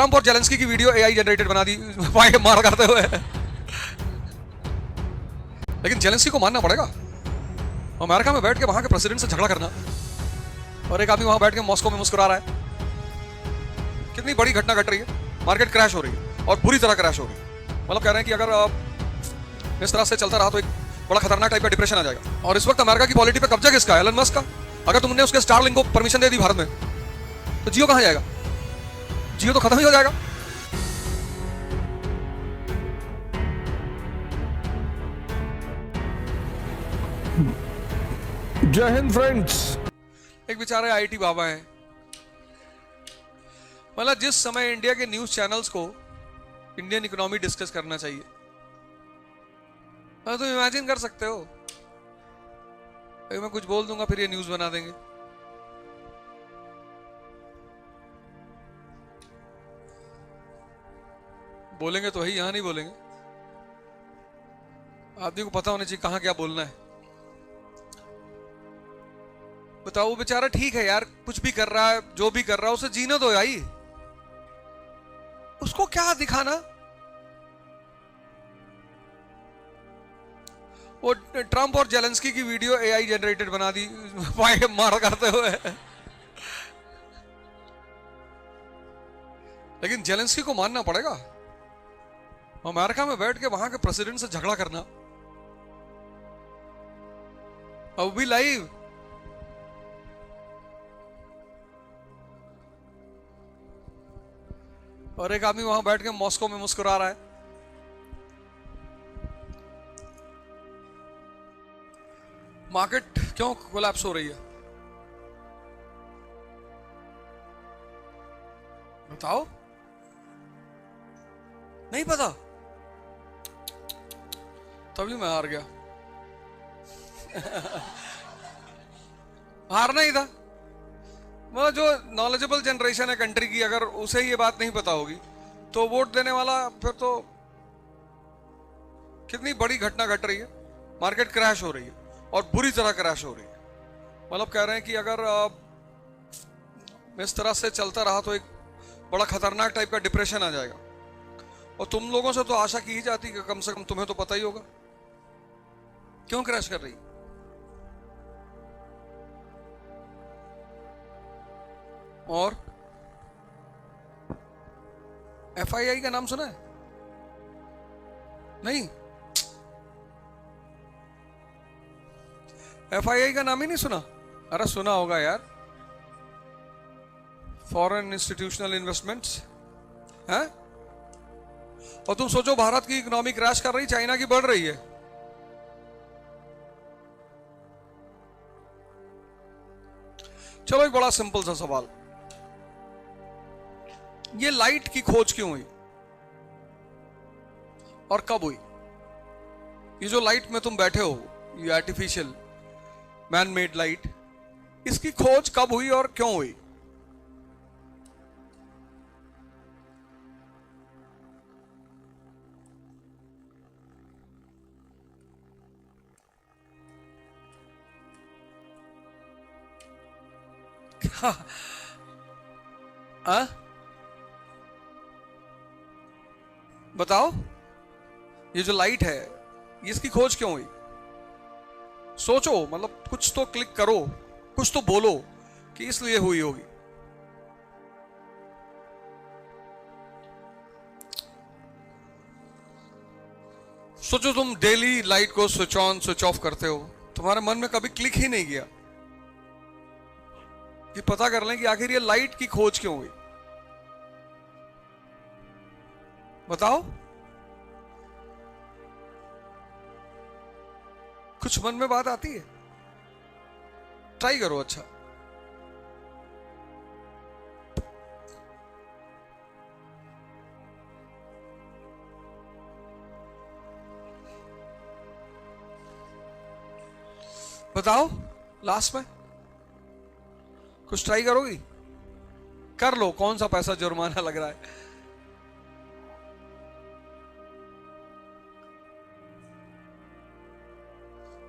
Trump और Zelensky की video AI generated बना दी मार करते हुए। लेकिन जेलेंस्की को मानना पड़ेगा। अमेरिका में बैठ के वहां के प्रेसिडेंट से झगड़ा करना और एक आदमी वहां बैठ के मॉस्को में मुस्कुरा रहा है। कितनी बड़ी घटना घट रही है, मार्केट क्रैश हो रही है और बुरी तरह क्रैश हो रही है। मतलब कह रहे हैं कि अगर इस तरह से चलता रहा तो एक बड़ा खतरनाक टाइप का डिप्रेशन आ जाएगा। और इस वक्त अमेरिका की पॉलिटी पे कब्जा किसका है? एलन मस्क का। अगर तुमने उसके स्टारलिंक को परमिशन दे दी भारत में तो जियो कहां जाएगा? जियो तो खत्म ही हो जाएगा। जय हिंद फ्रेंड्स। एक बेचारे आईटी बाबा हैं, मतलब जिस समय इंडिया के न्यूज चैनल्स को इंडियन इकोनॉमी डिस्कस करना चाहिए, तो इमेजिन कर सकते हो मैं कुछ बोल दूंगा फिर ये न्यूज बना देंगे। बोलेंगे तो ही, यहां नहीं बोलेंगे। आदमी को पता होना चाहिए कहां क्या बोलना है। बताओ, वो बेचारा ठीक है यार, कुछ भी कर रहा है, जो भी कर रहा है उसे जीने दो यार। उसको क्या दिखाना? वो ट्रंप और जेलेंस्की की वीडियो एआई जनरेटेड बना दी मार करते हुए। लेकिन जेलेंस्की को मानना पड़ेगा। अमेरिका में बैठ के वहां के प्रेसिडेंट से झगड़ा करना, अब भी लाइव। और एक आदमी वहां बैठ के मॉस्को में मुस्कुरा रहा है। मार्केट क्यों कोलैप्स हो रही है? बताओ, नहीं पता? तभी मैं हार गया। हारना ही था। मतलब जो नॉलेजेबल जनरेशन है कंट्री की, अगर उसे ये बात नहीं पता होगी तो वोट देने वाला फिर तो कितनी बड़ी घटना घट रही है, मार्केट क्रैश हो रही है और बुरी तरह क्रैश हो रही है। मतलब कह रहे हैं कि अगर इस तरह से चलता रहा तो एक बड़ा खतरनाक टाइप का डिप्रेशन आ जाएगा। और तुम लोगों से तो आशा की ही जाती कि कम से कम तुम्हें तो पता ही होगा क्यों क्रैश कर रही। और एफआईआई का नाम सुना है? नहीं, एफआईआई का नाम ही नहीं सुना? अरे सुना होगा यार, फॉरेन इंस्टीट्यूशनल इन्वेस्टमेंट्स है। और तुम सोचो, भारत की इकोनॉमी क्रैश कर रही, चाइना की बढ़ रही है। चलो एक बड़ा सिंपल सा सवाल, ये लाइट की खोज क्यों हुई और कब हुई? ये जो लाइट में तुम बैठे हो, ये आर्टिफिशियल मैन मेड लाइट, इसकी खोज कब हुई और क्यों हुई? आ? बताओ, ये जो लाइट है इसकी खोज क्यों हुई? सोचो, मतलब कुछ तो क्लिक करो, कुछ तो बोलो कि इसलिए हुई होगी। सोचो, तुम डेली लाइट को स्विच ऑन स्विच ऑफ करते हो, तुम्हारे मन में कभी क्लिक ही नहीं किया कि पता कर लें कि आखिर ये लाइट की खोज क्यों हुई? बताओ, कुछ मन में बात आती है? ट्राई करो। अच्छा, बताओ, लास्ट में कुछ ट्राई करोगी? कर लो, कौन सा पैसा जुर्माना लग रहा है।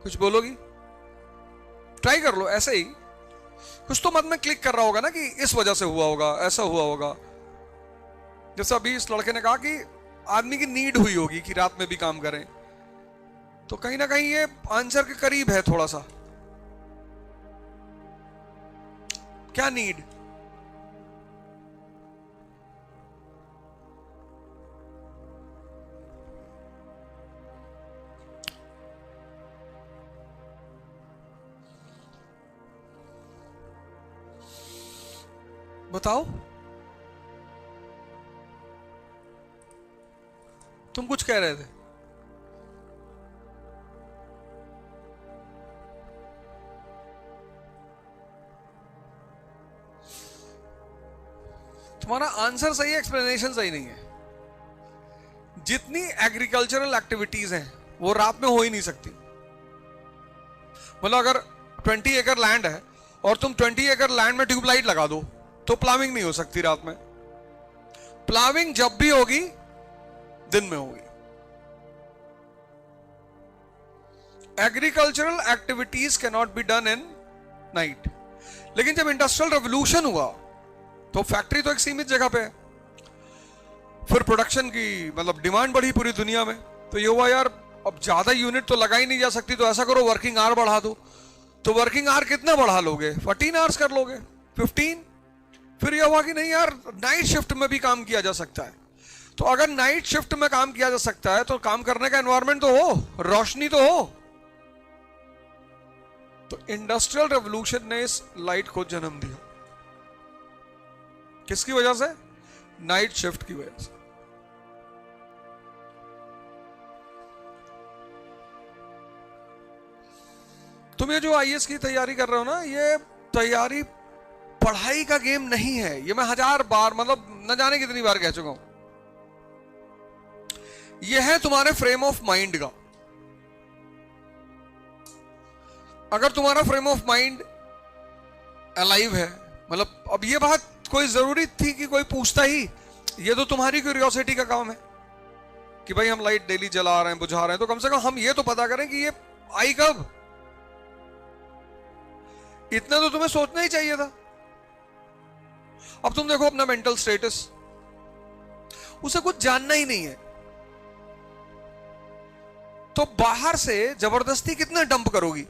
कुछ बोलोगी? ट्राई कर लो ऐसे ही। कुछ तो मन में क्लिक कर रहा होगा ना कि इस वजह से हुआ होगा, ऐसा हुआ होगा। जैसे अभी इस लड़के ने कहा कि आदमी की नीड हुई होगी कि रात में भी काम करें, तो कहीं ना कहीं ये आंसर के करीब है थोड़ा सा। क्या नीड? बताओ, तुम कुछ कह रहे थे। तुम्हारा आंसर सही है, एक्सप्लेनेशन सही नहीं है। जितनी एग्रीकल्चरल एक्टिविटीज हैं वो रात में हो ही नहीं सकती। मतलब अगर 20 एकड़ लैंड है और तुम 20 एकड़ लैंड में ट्यूबलाइट लगा दो तो प्लाविंग नहीं हो सकती रात में। प्लाविंग जब भी होगी दिन में होगी। Agricultural activities can not be done in night. लेकिन जब इंडस्ट्रियल रेवोल्यूशन हुआ तो फैक्ट्री तो एक सीमित जगह पे है, फिर प्रोडक्शन की मतलब डिमांड बढ़ी पूरी दुनिया में, तो ये हुआ यार अब ज्यादा यूनिट तो लगाई नहीं जा सकती, तो ऐसा करो वर्किंग आवर बढ़ा दो। तो वर्किंग आवर कितना बढ़ा लोगे? 14 आवर्स कर लोगे, 15। फिर यह हुआ कि नहीं यार नाइट शिफ्ट में भी काम किया जा सकता है। तो अगर नाइट शिफ्ट में काम किया जा सकता है तो काम करने का एनवायरनमेंट तो हो, रोशनी तो हो। तो इंडस्ट्रियल रेवोल्यूशन ने इस लाइट को जन्म दिया। किसकी वजह से? नाइट शिफ्ट की वजह से। तुम ये जो आईएएस की तैयारी कर रहे हो ना, ये तैयारी पढ़ाई का गेम नहीं है। ये मैं 1000 बार मतलब न जाने कितनी बार कह चुका हूं। ये है तुम्हारे फ्रेम ऑफ माइंड का। अगर तुम्हारा फ्रेम ऑफ माइंड अलाइव है, मतलब अब ये बात कोई जरूरी थी कि कोई पूछता ही? ये तो तुम्हारी क्यूरियोसिटी का काम है कि भाई हम लाइट डेली जला रहे हैं, बुझा रहे हैं, तो कम से कम हम ये तो पता करें कि ये आई कब। इतना तो तुम्हें सोचना ही चाहिए था। अब तुम देखो अपना मेंटल स्टेटस, उसे कुछ जानना ही नहीं है, तो बाहर से जबरदस्ती कितना डंप करोगी?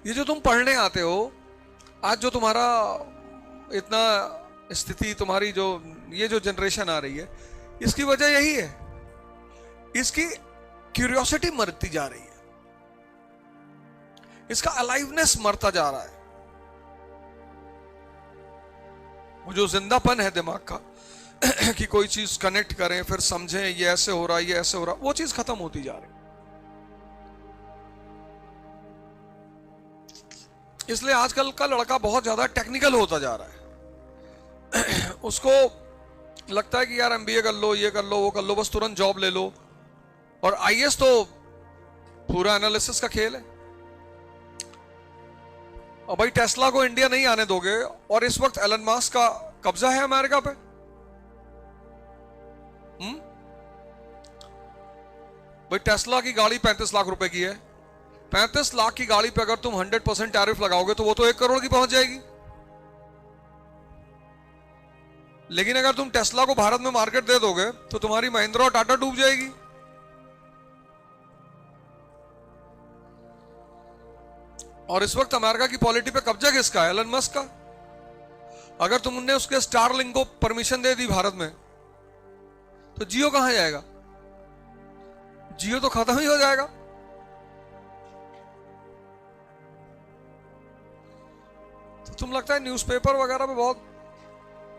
ये जो तुम पढ़ने आते हो, आज जो तुम्हारा इतना स्थिति, तुम्हारी जो ये जो जनरेशन आ रही है, इसकी वजह यही है। इसकी क्यूरियोसिटी मरती जा रही है, इसका अलाइवनेस मरता जा रहा है। वो जो जिंदापन है दिमाग का कि कोई चीज कनेक्ट करें, फिर समझें ये ऐसे हो रहा है, ये ऐसे हो रहा, वो चीज खत्म होती जा रही। इसलिए आजकल का लड़का बहुत ज्यादा टेक्निकल होता जा रहा है। उसको लगता है कि यार एमबीए कर लो, ये कर लो, वो कर लो, बस तुरंत जॉब ले लो। और आईएएस तो पूरा एनालिसिस का खेल है। और भाई टेस्ला को इंडिया नहीं आने दोगे, और इस वक्त एलन मस्क का कब्जा है अमेरिका पे। भाई टेस्ला की गाड़ी 35 लाख रुपए की है। 35 लाख की गाड़ी पे अगर तुम 100% टैरिफ लगाओगे तो वो तो 1 करोड़ की पहुंच जाएगी। लेकिन अगर तुम टेस्ला को भारत में मार्केट दे दोगे तो तुम्हारी महिंद्रा और टाटा डूब जाएगी। और इस वक्त अमेरिका की पॉलिटी पे कब्जा किसका है? एलन मस्क का। अगर तुमने उसके स्टारलिंक को परमिशन दे दी भारत में, तो जियो कहां जाएगा? जियो तो खत्म ही हो जाएगा। तो तुम लगता है न्यूज़पेपर वगैरह पे बहुत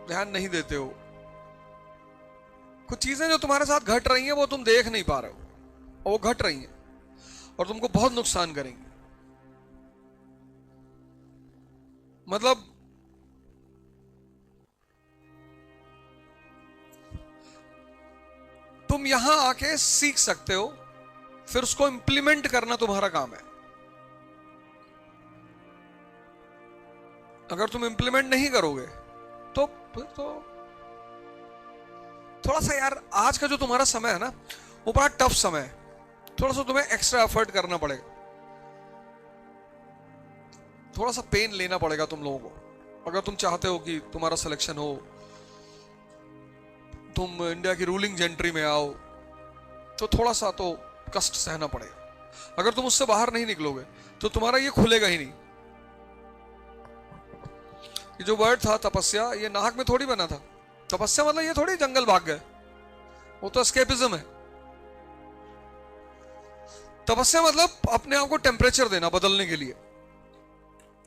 ध्यान नहीं देते हो। कुछ चीजें जो तुम्हारे साथ घट रही हैं वो तुम देख नहीं पा रहे हो, और वो घट रही हैं और तुमको बहुत नुकसान करेंगी। मतलब तुम यहां आके सीख सकते हो, फिर उसको इंप्लीमेंट करना तुम्हारा काम है। अगर तुम इंप्लीमेंट नहीं करोगे तो फिर तो थोड़ा सा यार, आज का जो तुम्हारा समय है ना, वो बड़ा टफ समय है। थोड़ा सा तुम्हें एक्स्ट्रा एफर्ट करना पड़ेगा, थोड़ा सा पेन लेना पड़ेगा तुम लोगों को। अगर तुम चाहते हो कि तुम्हारा सिलेक्शन हो, तुम इंडिया की रूलिंग जेंट्री में आओ, तो थोड़ा सा तो कष्ट सहना पड़ेगा। अगर तुम उससे बाहर नहीं निकलोगे तो तुम्हारा ये खुलेगा ही नहीं। ये जो वर्ड था तपस्या, ये नाहक में थोड़ी बना था। तपस्या मतलब ये थोड़ी जंगल भाग गए, वो तो एस्केपिज्म है। तपस्या मतलब अपने आप को टेम्परेचर देना, बदलने के लिए।